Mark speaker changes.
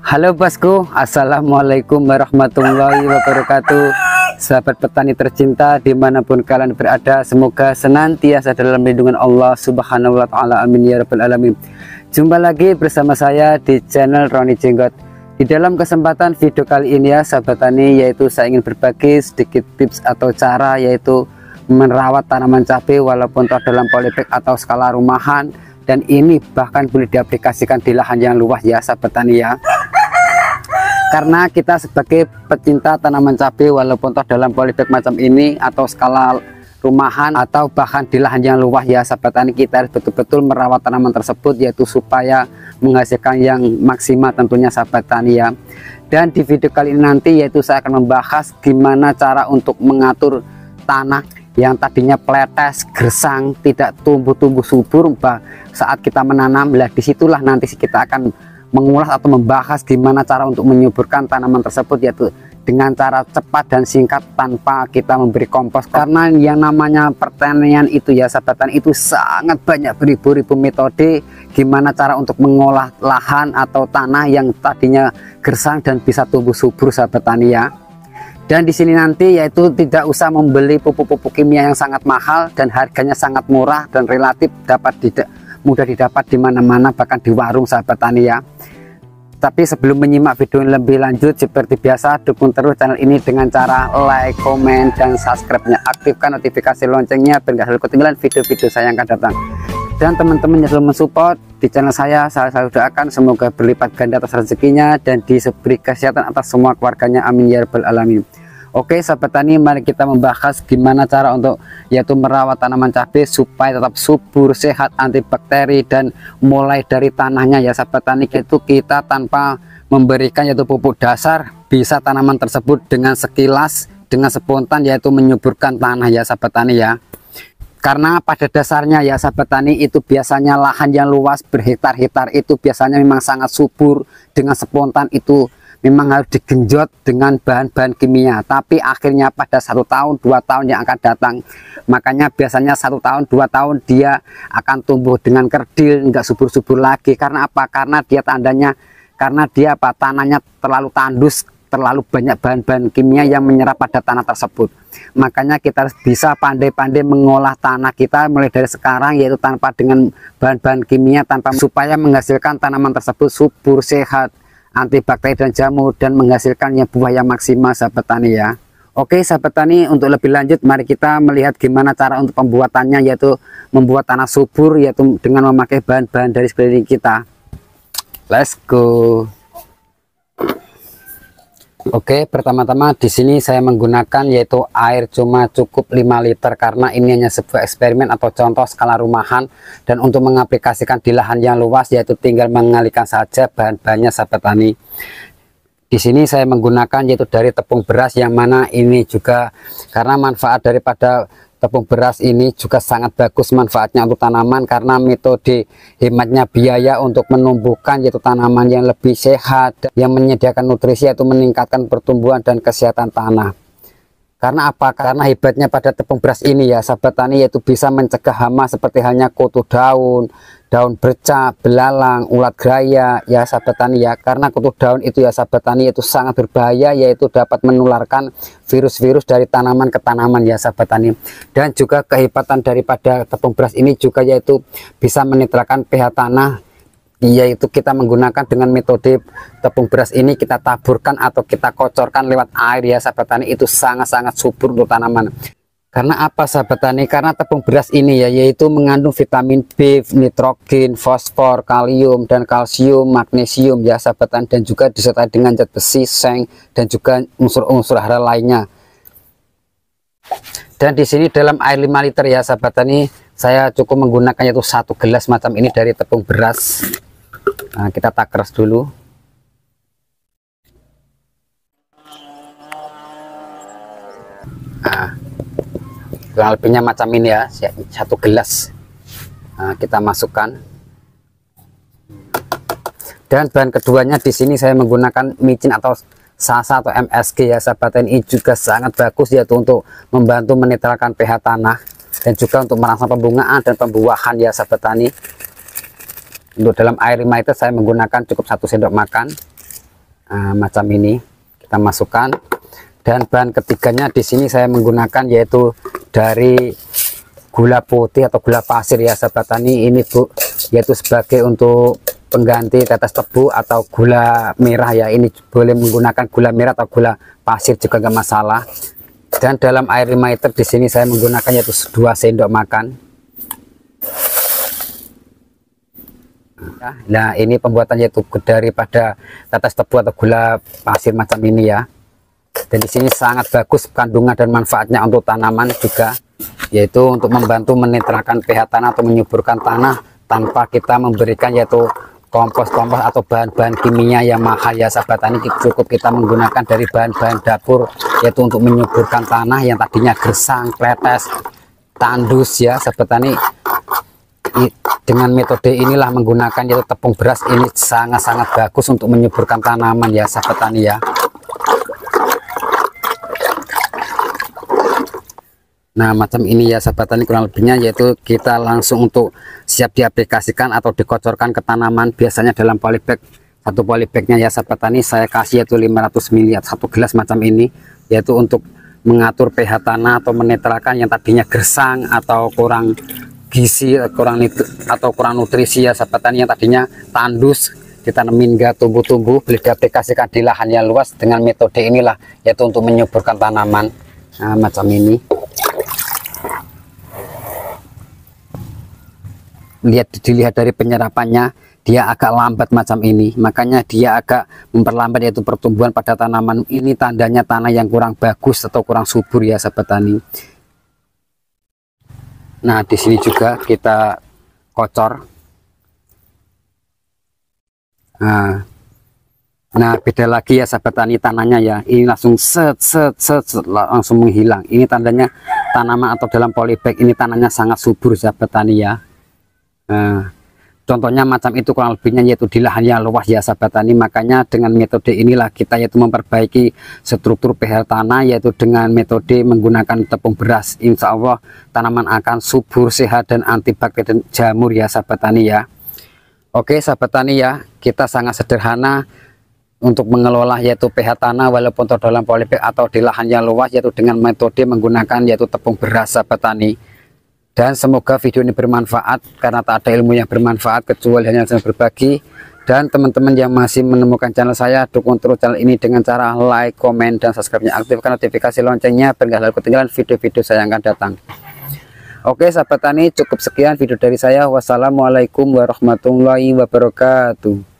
Speaker 1: Halo bosku, assalamualaikum warahmatullahi wabarakatuh. Sahabat petani tercinta dimanapun kalian berada, semoga senantiasa dalam lindungan Allah subhanahu wa ta'ala, amin ya rabbal alamin. Jumpa lagi bersama saya di channel Roni Jenggot. Di dalam kesempatan video kali ini ya sahabat tani, yaitu saya ingin berbagi sedikit tips atau cara, yaitu merawat tanaman cabai walaupun dalam polybag atau skala rumahan. Dan ini bahkan boleh diaplikasikan di lahan yang luas ya sahabat tani ya. Karena kita sebagai pecinta tanaman cabai walaupun dalam polybag macam ini atau skala rumahan atau bahkan di lahan yang luas ya sahabat tani, kita harus betul-betul merawat tanaman tersebut, yaitu supaya menghasilkan yang maksimal tentunya sahabat tani ya. Dan di video kali ini nanti yaitu saya akan membahas gimana cara untuk mengatur tanah yang tadinya pletes, gersang, tidak tumbuh-tumbuh subur saat kita menanam. Lah disitulah nanti kita akan mengulas atau membahas gimana cara untuk menyuburkan tanaman tersebut, yaitu dengan cara cepat dan singkat tanpa kita memberi kompos. Karena yang namanya pertanian itu ya sahabat tani, itu sangat banyak beribu-ribu metode gimana cara untuk mengolah lahan atau tanah yang tadinya gersang dan bisa tumbuh subur sahabat tani ya. Dan di sini nanti yaitu tidak usah membeli pupuk-pupuk kimia yang sangat mahal dan harganya sangat murah dan relatif mudah didapat di mana-mana, bahkan di warung sahabat tani ya. Tapi sebelum menyimak video yang lebih lanjut, seperti biasa dukung terus channel ini dengan cara like, komen, dan subscribe-nya. Aktifkan notifikasi loncengnya biar nggak selalu ketinggalan video-video saya yang akan datang. Dan teman-teman yang selalu mensupport di channel saya selalu doakan semoga berlipat ganda atas rezekinya dan diberi kesehatan atas semua keluarganya, amin ya rabbal alamin. Oke sahabat tani, mari kita membahas gimana cara untuk yaitu merawat tanaman cabai supaya tetap subur, sehat, anti bakteri, dan mulai dari tanahnya ya sahabat tani, itu kita tanpa memberikan yaitu pupuk dasar bisa tanaman tersebut dengan sekilas, dengan spontan yaitu menyuburkan tanah ya sahabat tani ya. Karena pada dasarnya ya sahabat tani, itu biasanya lahan yang luas berhektar-hektar itu biasanya memang sangat subur, dengan spontan itu memang harus digenjot dengan bahan-bahan kimia. Tapi akhirnya pada 1 tahun 2 tahun yang akan datang, makanya biasanya 1 tahun 2 tahun dia akan tumbuh dengan kerdil, enggak subur-subur lagi. Karena apa? Karena dia tandanya, karena dia tanahnya terlalu tandus, terlalu banyak bahan-bahan kimia yang menyerap pada tanah tersebut. Makanya kita harus bisa pandai-pandai mengolah tanah kita mulai dari sekarang, yaitu tanpa dengan bahan-bahan kimia, tanpa, supaya menghasilkan tanaman tersebut subur, sehat, anti bakteri dan jamur, dan menghasilkan buah yang maksimal sahabat tani ya. Oke sahabat tani, untuk lebih lanjut mari kita melihat gimana cara untuk pembuatannya, yaitu membuat tanah subur yaitu dengan memakai bahan-bahan dari sekeliling kita. Let's go. Oke, pertama-tama di sini saya menggunakan yaitu air cuma cukup 5 liter karena ini hanya sebuah eksperimen atau contoh skala rumahan, dan untuk mengaplikasikan di lahan yang luas yaitu tinggal mengalihkan saja bahan-bahannya sahabat tani. Di sini saya menggunakan yaitu dari tepung beras, yang mana ini juga karena manfaat daripada tepung beras ini juga sangat bagus manfaatnya untuk tanaman, karena metode hematnya biaya untuk menumbuhkan yaitu tanaman yang lebih sehat, yang menyediakan nutrisi yaitu meningkatkan pertumbuhan dan kesehatan tanah. Karena apa? Karena hebatnya pada tepung beras ini ya sahabat tani, yaitu bisa mencegah hama seperti halnya kutu daun, daun bercak, belalang, ulat graya ya sahabat tani ya. Karena kutu daun itu ya sahabat tani itu sangat berbahaya, yaitu dapat menularkan virus-virus dari tanaman ke tanaman ya sahabat tani. Dan juga kehebatan daripada tepung beras ini juga yaitu bisa menetralkan pH tanah, yaitu kita menggunakan dengan metode tepung beras ini kita taburkan atau kita kocorkan lewat air ya sahabat tani, itu sangat-sangat subur untuk tanaman. Karena apa sahabat tani? Karena tepung beras ini ya yaitu mengandung vitamin B, nitrogen, fosfor, kalium, dan kalsium, magnesium ya sahabat tani, dan juga disertai dengan zat besi, seng, dan juga unsur-unsur hara lainnya. Dan di sini dalam air 5 liter ya sahabat tani, saya cukup menggunakan yaitu 1 gelas macam ini dari tepung beras. Nah, kita takres dulu. Nah, kurang lebihnya macam ini ya, 1 gelas. Nah, kita masukkan. Dan bahan keduanya di sini saya menggunakan micin atau Sasa atau MSG ya sahabat tani, ini juga sangat bagus yaitu untuk membantu menetralkan pH tanah dan juga untuk merangsang pembungaan dan pembuahan ya sahabat tani. Untuk dalam air 5 liter saya menggunakan cukup 1 sendok makan. macam ini kita masukkan. Dan bahan ketiganya di sini saya menggunakan yaitu dari gula putih atau gula pasir ya sahabat tani. Ini Bu, yaitu sebagai untuk pengganti tetes tebu atau gula merah ya. Ini boleh menggunakan gula merah atau gula pasir juga enggak masalah. Dan dalam air 5 liter di sini saya menggunakan yaitu 2 sendok makan. Nah, ini pembuatan yaitu daripada tetes tebu atau gula pasir macam ini ya. Dan di sini sangat bagus kandungan dan manfaatnya untuk tanaman juga, yaitu untuk membantu menetralkan pH tanah atau menyuburkan tanah tanpa kita memberikan yaitu kompos-kompos atau bahan-bahan kimia yang mahal ya sahabat tani. Cukup kita menggunakan dari bahan-bahan dapur yaitu untuk menyuburkan tanah yang tadinya gersang, kletes, tandus ya sahabat tani. Dengan metode inilah menggunakan yaitu tepung beras ini sangat-sangat bagus untuk menyuburkan tanaman ya sahabat tani ya. Nah, macam ini ya sahabat tani kurang lebihnya, yaitu kita langsung untuk siap diaplikasikan atau dikocorkan ke tanaman. Biasanya dalam polybag, satu polybagnya ya sahabat tani saya kasih yaitu 500 ml, satu gelas macam ini, yaitu untuk mengatur pH tanah atau menetralkan yang tadinya gersang atau kurang gizi, kurang nutrisi ya sahabat tani, yang tadinya tandus ditanemin enggak tumbuh-tumbuh, boleh diaplikasikan di lahan yang luas dengan metode inilah, yaitu untuk menyuburkan tanaman. Nah, macam ini. Dilihat dari penyerapannya, dia agak lambat macam ini, makanya dia agak memperlambat yaitu pertumbuhan pada tanaman. Ini tandanya tanah yang kurang bagus atau kurang subur ya sahabat tani. Nah, di sini juga kita kocor. Nah, beda lagi ya sahabat tani tanahnya ya. Ini langsung set langsung menghilang. Ini tandanya tanaman atau dalam polybag ini tanahnya sangat subur sahabat tani ya. Contohnya macam itu kurang lebihnya, yaitu di lahan yang luas ya sahabat tani. Makanya dengan metode inilah kita yaitu memperbaiki struktur pH tanah, yaitu dengan metode menggunakan tepung beras. Insya Allah tanaman akan subur, sehat, dan antibakteri dan jamur ya sahabat tani ya. Oke sahabat tani ya, kita sangat sederhana untuk mengelola yaitu pH tanah walaupun dalam polybag atau di lahan yang luas, yaitu dengan metode menggunakan yaitu tepung beras sahabat tani. Dan semoga video ini bermanfaat, karena tak ada ilmu yang bermanfaat kecuali hanya saya berbagi. Dan teman-teman yang masih menemukan channel saya, dukung terus channel ini dengan cara like, komen, dan subscribe-nya. Aktifkan notifikasi loncengnya biar nggak ketinggalan video-video saya yang akan datang. Oke sahabat tani, cukup sekian video dari saya. Wassalamualaikum warahmatullahi wabarakatuh.